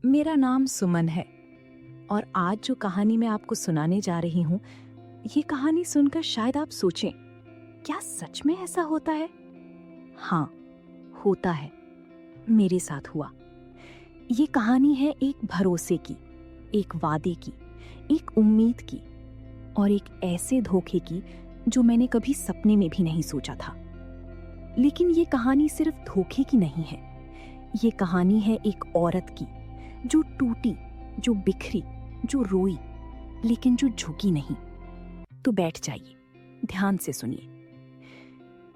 मेरा नाम सुमन है और आज जो कहानी मैं आपको सुनाने जा रही हूँ, ये कहानी सुनकर शायद आप सोचें, क्या सच में ऐसा होता है? हाँ, होता है। मेरे साथ हुआ। ये कहानी है एक भरोसे की, एक वादे की, एक उम्मीद की और एक ऐसे धोखे की जो मैंने कभी सपने में भी नहीं सोचा था। लेकिन ये कहानी सिर्फ धोखे की नहीं है। ये कहानी है एक औरत की जो टूटी, जो बिखरी, जो रोई, लेकिन जो झुकी नहीं। तो बैठ जाइए, ध्यान से सुनिए।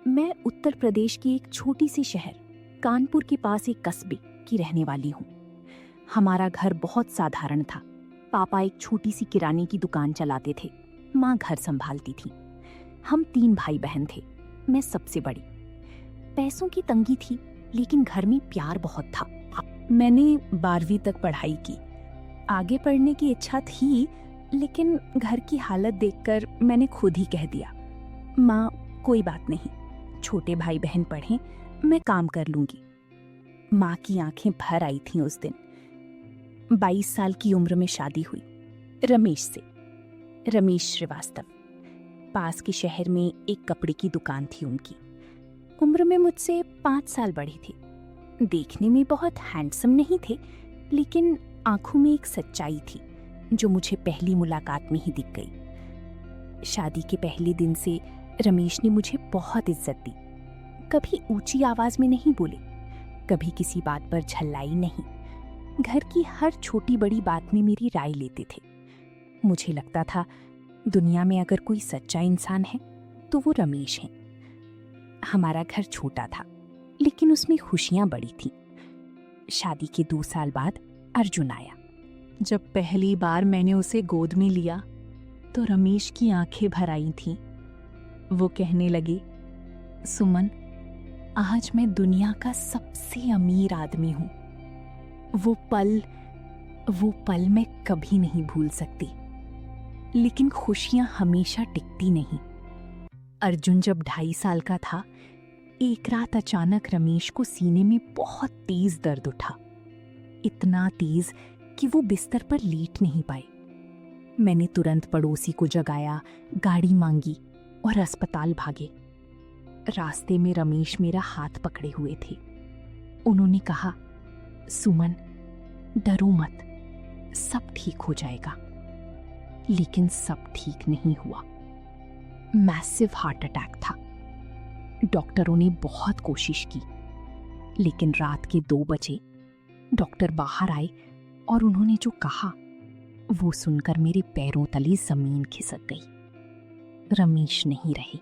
मैं उत्तर प्रदेश की एक छोटी सी शहर कानपुर के पास एक कस्बे की रहने वाली हूँ। हमारा घर बहुत साधारण था। पापा एक छोटी सी किराने की दुकान चलाते थे, माँ घर संभालती थी। हम 3 भाई बहन थे, मैं सबसे बड़ी। पैसों की तंगी थी, लेकिन घर में प्यार बहुत था। मैंने 12वीं तक पढ़ाई की। आगे पढ़ने की इच्छा थी, लेकिन घर की हालत देखकर मैंने खुद ही कह दिया, माँ कोई बात नहीं, छोटे भाई बहन पढ़ें, मैं काम कर लूंगी। माँ की आंखें भर आई थीं उस दिन। 22 साल की उम्र में शादी हुई रमेश से, रमेश श्रीवास्तव। पास के शहर में एक कपड़े की दुकान थी उनकी। उम्र में मुझसे 5 साल बड़ी थी। देखने में बहुत हैंडसम नहीं थे, लेकिन आंखों में एक सच्चाई थी जो मुझे पहली मुलाकात में ही दिख गई। शादी के पहले दिन से रमेश ने मुझे बहुत इज्जत दी। कभी ऊंची आवाज में नहीं बोले, कभी किसी बात पर झल्लाई नहीं। घर की हर छोटी बड़ी बात में मेरी राय लेते थे। मुझे लगता था दुनिया में अगर कोई सच्चा इंसान है तो वो रमेश है। हमारा घर छोटा था, लेकिन उसमें खुशियां बड़ी थीं। शादी के 2 साल बाद अर्जुन आया। जब पहली बार मैंने उसे गोद में लिया तो रमेश की आंखें भर आई थीं। वो कहने लगे, सुमन, आज मैं दुनिया का सबसे अमीर आदमी हूं। वो पल मैं कभी नहीं भूल सकती। लेकिन खुशियां हमेशा टिकती नहीं। अर्जुन जब 2.5 साल का था, एक रात अचानक रमेश को सीने में बहुत तेज दर्द उठा। इतना तेज कि वो बिस्तर पर लेट नहीं पाए। मैंने तुरंत पड़ोसी को जगाया, गाड़ी मांगी और अस्पताल भागे। रास्ते में रमेश मेरा हाथ पकड़े हुए थे। उन्होंने कहा, सुमन, डरो मत, सब ठीक हो जाएगा। लेकिन सब ठीक नहीं हुआ। मैसिव हार्ट अटैक था। डॉक्टरों ने बहुत कोशिश की, लेकिन रात के 2 बजे डॉक्टर बाहर आए और उन्होंने जो कहा वो सुनकर मेरे पैरों तले जमीन खिसक गई। रमेश नहीं रहे।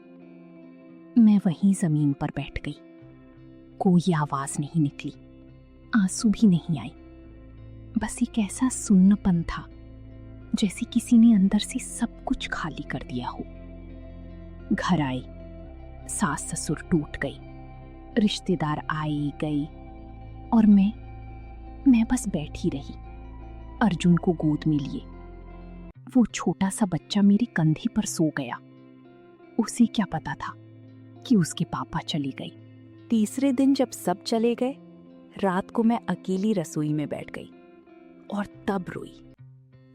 मैं वहीं जमीन पर बैठ गई। कोई आवाज नहीं निकली, आंसू भी नहीं आए। बस एक ऐसा सुन्नपन था, जैसे किसी ने अंदर से सब कुछ खाली कर दिया हो। घर आए, सास ससुर टूट गई, रिश्तेदार आए गए और मैं बस बैठी रही, अर्जुन को गोद में लिए। वो छोटा सा बच्चा मेरे कंधे पर सो गया। उसे क्या पता था कि उसके पापा चले गए। तीसरे दिन जब सब चले गए, रात को मैं अकेली रसोई में बैठ गई और तब रोई।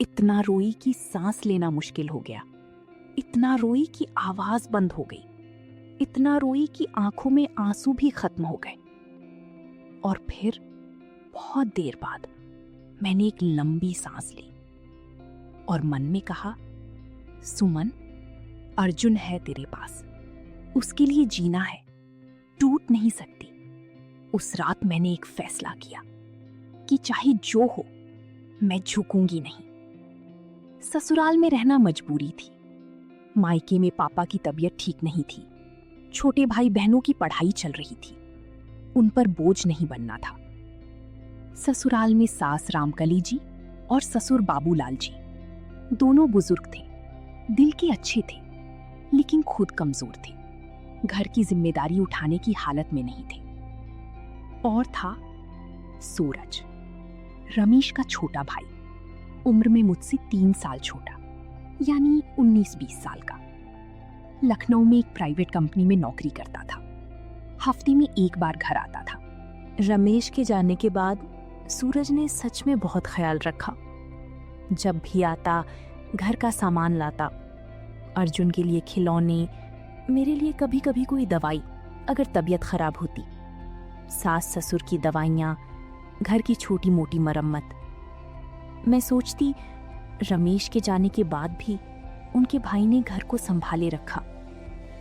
इतना रोई कि सांस लेना मुश्किल हो गया। इतना रोई कि आवाज बंद हो गई। इतना रोई कि आंखों में आंसू भी खत्म हो गए। और फिर बहुत देर बाद मैंने एक लंबी सांस ली और मन में कहा, सुमन, अर्जुन है तेरे पास, उसके लिए जीना है, टूट नहीं सकती। उस रात मैंने एक फैसला किया कि चाहे जो हो, मैं झुकूंगी नहीं। ससुराल में रहना मजबूरी थी। मायके में पापा की तबीयत ठीक नहीं थी। छोटे भाई बहनों की पढ़ाई चल रही थी। उन पर बोझ नहीं बनना था। ससुराल में सास रामकली जी और ससुर बाबूलाल जी, दोनों बुजुर्ग थे। दिल के अच्छे थे, लेकिन खुद कमजोर थे। घर की जिम्मेदारी उठाने की हालत में नहीं थे। और था सूरज, रमेश का छोटा भाई, उम्र में मुझसे 3 साल छोटा, यानी 19-20 साल का। लखनऊ में एक प्राइवेट कंपनी में नौकरी करता था। हफ्ते में 1 बार घर आता था। रमेश के जाने के बाद सूरज ने सच में बहुत ख्याल रखा। जब भी आता, घर का सामान लाता, अर्जुन के लिए खिलौने, मेरे लिए कभी कभी कोई दवाई अगर तबीयत खराब होती, सास ससुर की दवाइयाँ, घर की छोटी मोटी मरम्मत। मैं सोचती, रमेश के जाने के बाद भी उनके भाई ने घर को संभाले रखा,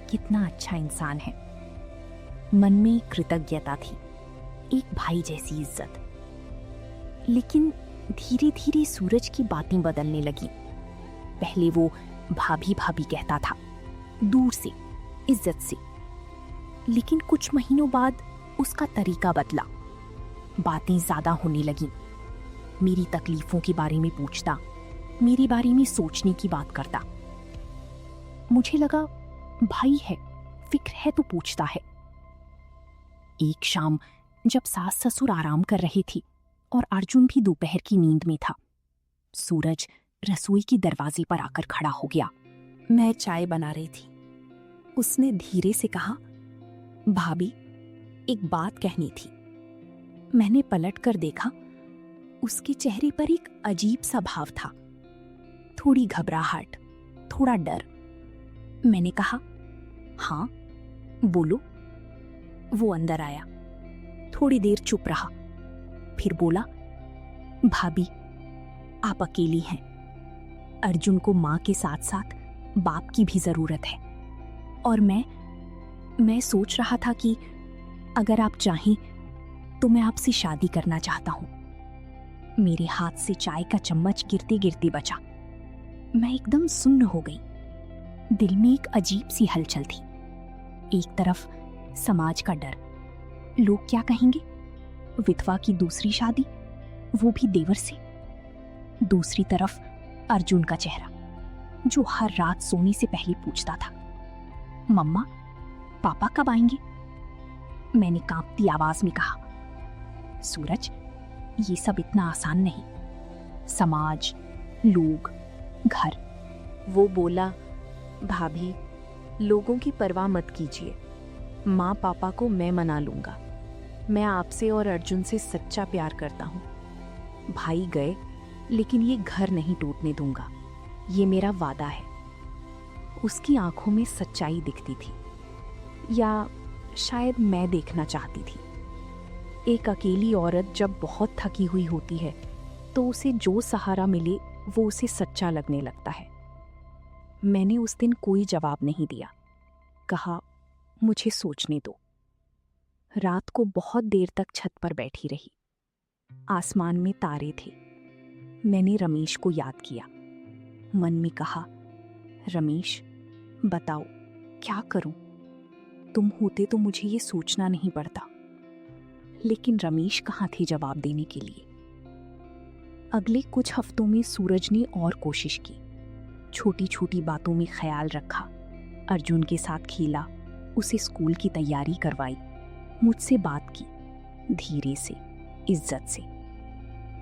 कितना अच्छा इंसान है। मन में एक कृतज्ञता थी, एक भाई जैसी इज्जत। लेकिन धीरे धीरे सूरज की बातें बदलने लगी। पहले वो भाभी भाभी कहता था, दूर से, इज्जत से। लेकिन कुछ महीनों बाद उसका तरीका बदला, बातें ज्यादा होने लगीं। मेरी तकलीफों के बारे में पूछता, मेरे बारे में सोचने की बात करता। मुझे लगा भाई है, फिक्र है तो पूछता है। एक शाम जब सास ससुर आराम कर रही थी और अर्जुन भी दोपहर की नींद में था, सूरज रसोई के दरवाजे पर आकर खड़ा हो गया। मैं चाय बना रही थी। उसने धीरे से कहा, भाभी, एक बात कहनी थी। मैंने पलट कर देखा, उसके चेहरे पर एक अजीब सा भाव था, थोड़ी घबराहट, थोड़ा डर। मैंने कहा, हाँ बोलो। वो अंदर आया, थोड़ी देर चुप रहा, फिर बोला, भाभी, आप अकेली हैं। अर्जुन को माँ के साथ साथ बाप की भी जरूरत है। और मैं सोच रहा था कि अगर आप चाहें तो मैं आपसे शादी करना चाहता हूं। मेरे हाथ से चाय का चम्मच गिरते गिरते बचा। मैं एकदम सुन्न हो गई। दिल में एक अजीब सी हलचल थी। एक तरफ समाज का डर, लोग क्या कहेंगे, विधवा की दूसरी शादी, वो भी देवर से। दूसरी तरफ अर्जुन का चेहरा, जो हर रात सोने से पहले पूछता था, मम्मा, पापा कब आएंगे? मैंने कांपती आवाज में कहा, सूरज, ये सब इतना आसान नहीं। समाज, लोग, घर। वो बोला, भाभी, लोगों की परवाह मत कीजिए। माँ पापा को मैं मना लूंगा। मैं आपसे और अर्जुन से सच्चा प्यार करता हूँ। भाई गए, लेकिन ये घर नहीं टूटने दूंगा। ये मेरा वादा है। उसकी आंखों में सच्चाई दिखती थी, या शायद मैं देखना चाहती थी। एक अकेली औरत जब बहुत थकी हुई होती है तो उसे जो सहारा मिले वो उसे सच्चा लगने लगता है। मैंने उस दिन कोई जवाब नहीं दिया। कहा, मुझे सोचने दो। रात को बहुत देर तक छत पर बैठी रही। आसमान में तारे थे। मैंने रमेश को याद किया। मन में कहा, रमेश, बताओ क्या करूं? तुम होते तो मुझे ये सोचना नहीं पड़ता। लेकिन रमेश कहाँ थे जवाब देने के लिए? अगले कुछ हफ्तों में सूरज ने और कोशिश की। छोटी छोटी बातों में ख्याल रखा। अर्जुन के साथ खेला, उसे स्कूल की तैयारी करवाई, मुझसे बात की, धीरे से, इज्जत से।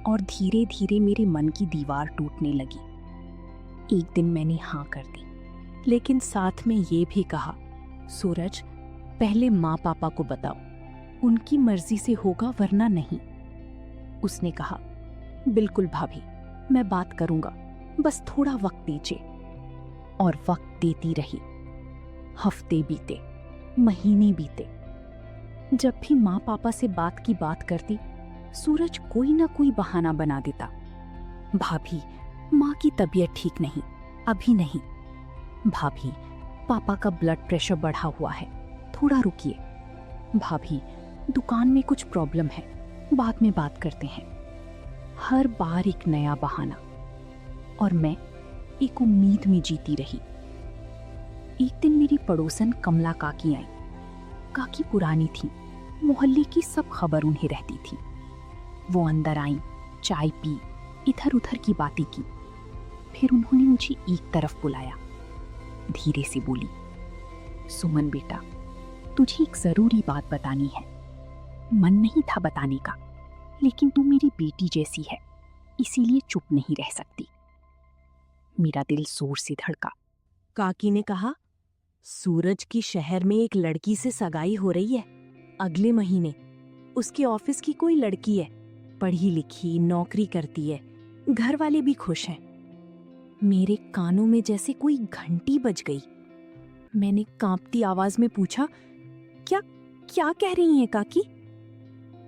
और धीरे धीरे मेरे मन की दीवार टूटने लगी। एक दिन मैंने हाँ कर दी, लेकिन साथ में ये भी कहा, सूरज, पहले माँ पापा को बताओ, उनकी मर्जी से होगा वरना नहीं। उसने कहा, बिल्कुल भाभी, मैं बात करूंगा, बस थोड़ा वक्त दीजिए। और वक्त देती रही। हफ्ते बीते, महीने बीते। जब भी माँ पापा से बात की बात करती, सूरज कोई ना कोई बहाना बना देता। भाभी, माँ की तबीयत ठीक नहीं, अभी नहीं। भाभी, पापा का ब्लड प्रेशर बढ़ा हुआ है, थोड़ा रुकिए। भाभी, दुकान में कुछ प्रॉब्लम है, बाद में बात करते हैं। हर बार एक नया बहाना। और मैं एक उम्मीद में जीती रही। एक दिन मेरी पड़ोसन कमला काकी आई। काकी पुरानी थी, मोहल्ले की सब खबर उन्हें रहती थी। वो अंदर आई, चाय पी, इधर उधर की बातें की। फिर उन्होंने मुझे एक तरफ बुलाया। धीरे से बोली, सुमन बेटा, तुझे एक जरूरी बात बतानी है। मन नहीं था बताने का, लेकिन तू मेरी बेटी जैसी है, इसीलिए चुप नहीं रह सकती। मेरा दिल जोर से धड़का। काकी ने कहा, सूरज की शहर में एक लड़की से सगाई हो रही है, अगले महीने। उसके ऑफिस की कोई लड़की है, पढ़ी लिखी, नौकरी करती है, घर वाले भी खुश हैं। मेरे कानों में जैसे कोई घंटी बज गई। मैंने कांपती आवाज में पूछा, क्या क्या कह रही हैं काकी?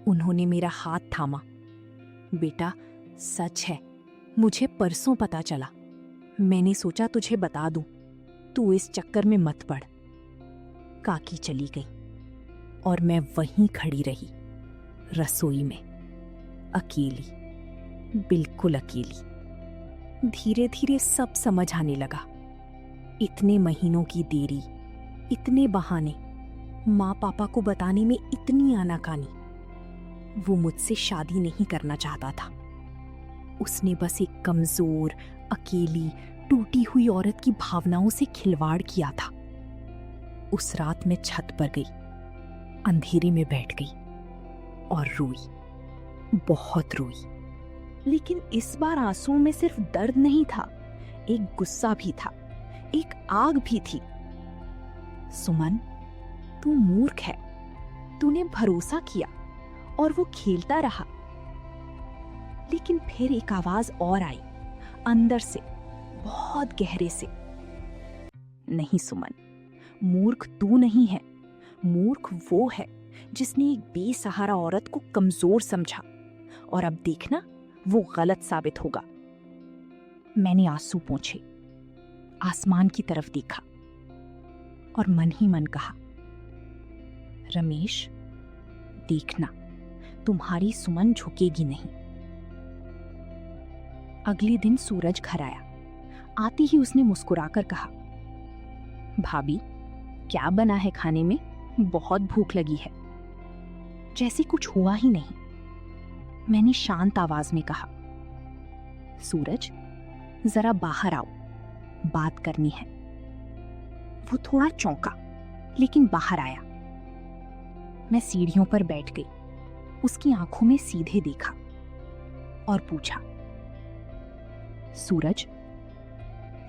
उन्होंने मेरा हाथ थामा। बेटा, सच है, मुझे परसों पता चला। मैंने सोचा तुझे बता दूं, तू इस चक्कर में मत पड़। काकी चली गई और मैं वहीं खड़ी रही, रसोई में, अकेली, बिल्कुल अकेली। धीरे धीरे सब समझ आने लगा। इतने महीनों की देरी, इतने बहाने, माँ पापा को बताने में इतनी आनाकानी। वो मुझसे शादी नहीं करना चाहता था। उसने बस एक कमजोर, अकेली, टूटी हुई औरत की भावनाओं से खिलवाड़ किया था। उस रात मैं छत पर गई, अंधेरे में बैठ गई और रोई, बहुत रोई। लेकिन इस बार आंसुओं में सिर्फ दर्द नहीं था, एक गुस्सा भी था, एक आग भी थी। सुमन, तू मूर्ख है। तूने भरोसा किया और वो खेलता रहा। लेकिन फिर एक आवाज और आई, अंदर से, बहुत गहरे से। नहीं सुमन, मूर्ख तू नहीं है, मूर्ख वो है जिसने एक बेसहारा औरत को कमजोर समझा। और अब देखना, वो गलत साबित होगा। मैंने आंसू पोंछे, आसमान की तरफ देखा और मन ही मन कहा, रमेश, देखना, तुम्हारी सुमन झुकेगी नहीं। अगले दिन सूरज घर आया। आते ही उसने मुस्कुराकर कहा, भाभी, क्या बना है खाने में? बहुत भूख लगी है। जैसे कुछ हुआ ही नहीं। मैंने शांत आवाज में कहा, सूरज, जरा बाहर आओ, बात करनी है। वो थोड़ा चौंका, लेकिन बाहर आया। मैं सीढ़ियों पर बैठ गई, उसकी आंखों में सीधे देखा और पूछा, सूरज,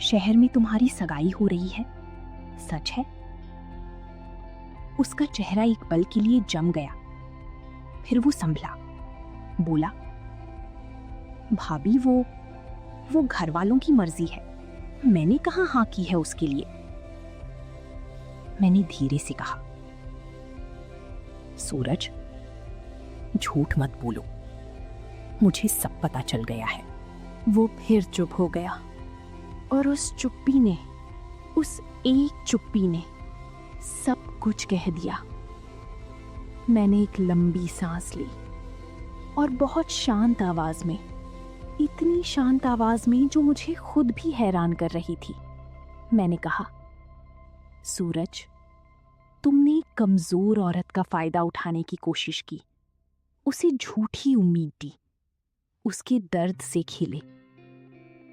शहर में तुम्हारी सगाई हो रही है, सच है? उसका चेहरा एक पल के लिए जम गया, फिर वो संभला, बोला, भाभी, वो घर वालों की मर्जी है, मैंने कहाँ हाँ की है उसके लिए। मैंने धीरे से कहा, सूरज, झूठ मत बोलो, मुझे सब पता चल गया है। वो फिर चुप हो गया और उस चुप्पी ने, उस एक चुप्पी ने सब कुछ कह दिया। मैंने एक लंबी सांस ली और बहुत शांत आवाज में, इतनी शांत आवाज में जो मुझे खुद भी हैरान कर रही थी, मैंने कहा, सूरज, तुमने एक कमजोर औरत का फायदा उठाने की कोशिश की, उसे झूठी उम्मीद दी, उसके दर्द से खेले।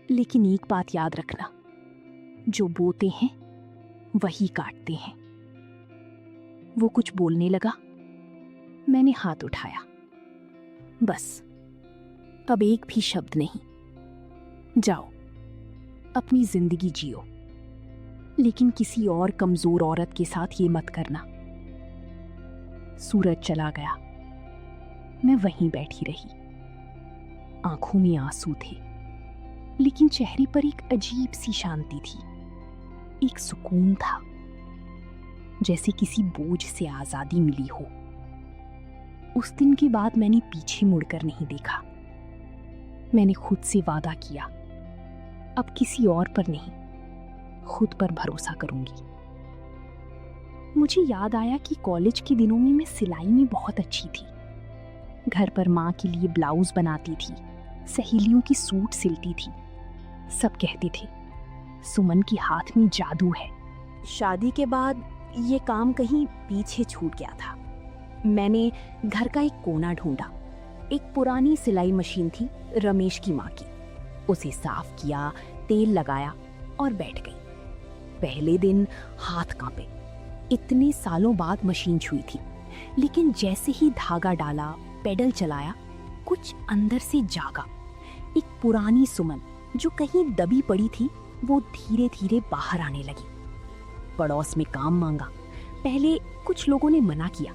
लेकिन एक बात याद रखना, जो बोते हैं वही काटते हैं। वो कुछ बोलने लगा। मैंने हाथ उठाया। बस, अब एक भी शब्द नहीं। जाओ, अपनी जिंदगी जियो, लेकिन किसी और कमजोर औरत के साथ ये मत करना। सूरज चला गया। मैं वहीं बैठी रही। आंखों में आंसू थे, लेकिन चेहरे पर एक अजीब सी शांति थी, एक सुकून था, जैसे किसी बोझ से आजादी मिली हो। उस दिन के बाद मैंने पीछे मुड़कर नहीं देखा। मैंने खुद से वादा किया, अब किसी और पर नहीं, खुद पर भरोसा करूंगी। मुझे याद आया कि कॉलेज के दिनों में मैं सिलाई में बहुत अच्छी थी। घर पर माँ के लिए ब्लाउज बनाती थी, सहेलियों की सूट सिलती थी। सब कहते थे, सुमन के हाथ में जादू है। शादी के बाद ये काम कहीं पीछे छूट गया था। मैंने घर का एक कोना ढूंढा। एक पुरानी सिलाई मशीन थी, रमेश की माँ की। उसे साफ किया, तेल लगाया और बैठ गई। पहले दिन हाथ कांपे। इतने सालों बाद मशीन छुई थी, लेकिन जैसे ही धागा डाला, पेडल चलाया, कुछ अंदर से जागा। एक पुरानी सुमन जो कहीं दबी पड़ी थी, वो धीरे धीरे बाहर आने लगी। पड़ोस में काम मांगा। पहले कुछ लोगों ने मना किया,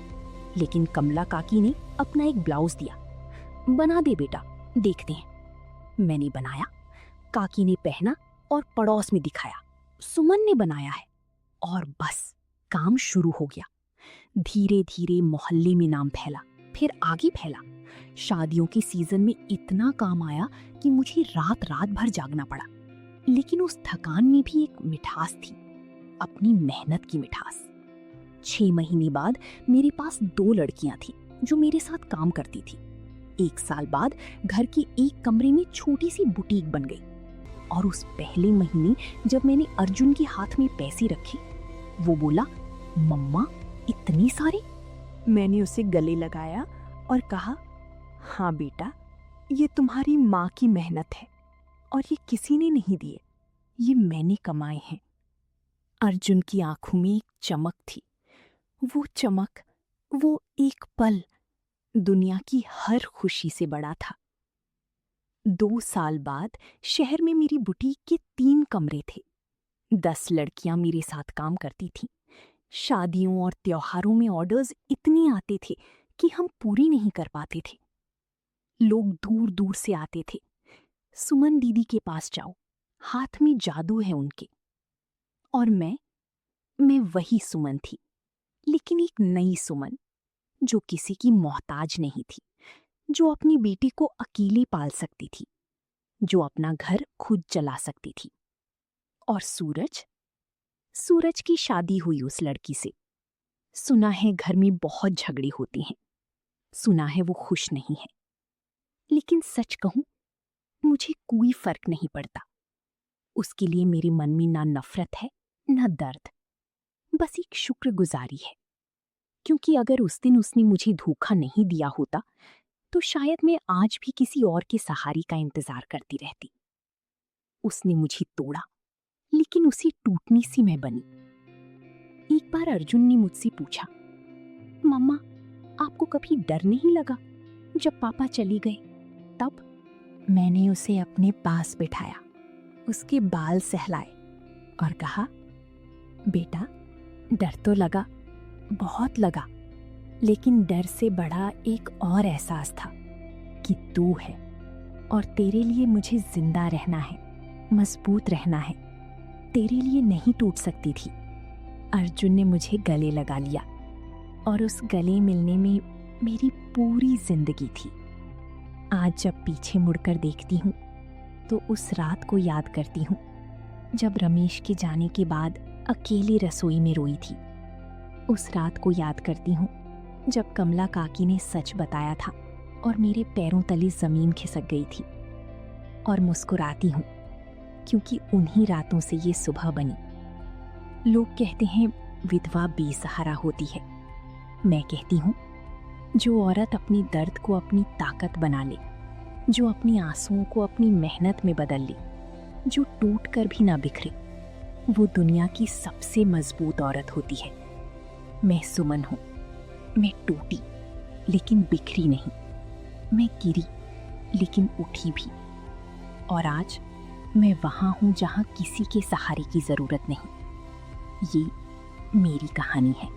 लेकिन कमला काकी ने अपना एक ब्लाउज दिया। बना दे बेटा, देखते हैं। मैंने बनाया, काकी ने पहना और पड़ोस में दिखाया। सुमन ने बनाया है। और बस काम शुरू हो गया। धीरे धीरे मोहल्ले में नाम फैला, फिर आगे फैला। शादियों के सीजन में इतना काम आया कि मुझे रात रात भर जागना पड़ा। लेकिन उस थकान में भी एक मिठास थी, अपनी मेहनत की मिठास। 6 महीने बाद मेरे पास 2 लड़कियां थीं जो मेरे साथ काम करती थी। 1 साल बाद घर के एक कमरे में छोटी सी बुटीक बन गई। और उस पहले महीने जब मैंने अर्जुन के हाथ में पैसे रखे, वो बोला, मम्मा इतनी सारी? मैंने उसे गले लगाया और कहा, हाँ बेटा, ये तुम्हारी माँ की मेहनत है और ये किसी ने नहीं दिए, ये मैंने कमाए हैं। अर्जुन की आंखों में एक चमक थी। वो चमक, वो एक पल दुनिया की हर खुशी से बड़ा था। 2 साल बाद शहर में मेरी बुटीक के 3 कमरे थे। 10 लड़कियां मेरे साथ काम करती थीं। शादियों और त्योहारों में ऑर्डर्स इतने आते थे कि हम पूरी नहीं कर पाते थे। लोग दूर दूर से आते थे। सुमन दीदी के पास जाओ, हाथ में जादू है उनके। और मैं वही सुमन थी, लेकिन एक नई सुमन, जो किसी की मोहताज नहीं थी, जो अपनी बेटी को अकेले पाल सकती थी, जो अपना घर खुद चला सकती थी। और सूरज की शादी हुई उस लड़की से। सुना है घर में बहुत झगड़े होते हैं, सुना है वो खुश नहीं है। लेकिन सच कहूं, मुझे कोई फर्क नहीं पड़ता। उसके लिए मेरे मन में ना नफरत है ना दर्द, बस एक शुक्रगुजारी है। क्योंकि अगर उस दिन उसने मुझे धोखा नहीं दिया होता तो शायद मैं आज भी किसी और के सहारे का इंतजार करती रहती। उसने मुझे तोड़ा, लेकिन उसे टूटनी सी मैं बनी। एक बार अर्जुन ने मुझसे पूछा, मम्मा आपको कभी डर नहीं लगा जब पापा चली गए? तब मैंने उसे अपने पास बिठाया, उसके बाल सहलाए और कहा, बेटा डर तो लगा, बहुत लगा, लेकिन डर से बड़ा एक और एहसास था कि तू है और तेरे लिए मुझे जिंदा रहना है, मजबूत रहना है। तेरे लिए नहीं टूट सकती थी। अर्जुन ने मुझे गले लगा लिया और उस गले मिलने में मेरी पूरी जिंदगी थी। आज जब पीछे मुड़कर देखती हूँ तो उस रात को याद करती हूँ जब रमेश के जाने के बाद अकेली रसोई में रोई थी। उस रात को याद करती हूँ जब कमला काकी ने सच बताया था और मेरे पैरों तले जमीन खिसक गई थी। और मुस्कुराती हूँ क्योंकि उन्हीं रातों से ये सुबह बनी। लोग कहते हैं विधवा बेसहारा होती है। मैं कहती हूँ जो औरत अपनी दर्द को अपनी ताकत बना ले, जो अपनी आंसुओं को अपनी मेहनत में बदल ले, जो टूट कर भी ना बिखरे, वो दुनिया की सबसे मजबूत औरत होती है। मैं सुमन हूँ। मैं टूटी लेकिन बिखरी नहीं। मैं गिरी लेकिन उठी भी। और आज मैं वहां हूं जहां किसी के सहारे की जरूरत नहीं। ये मेरी कहानी है।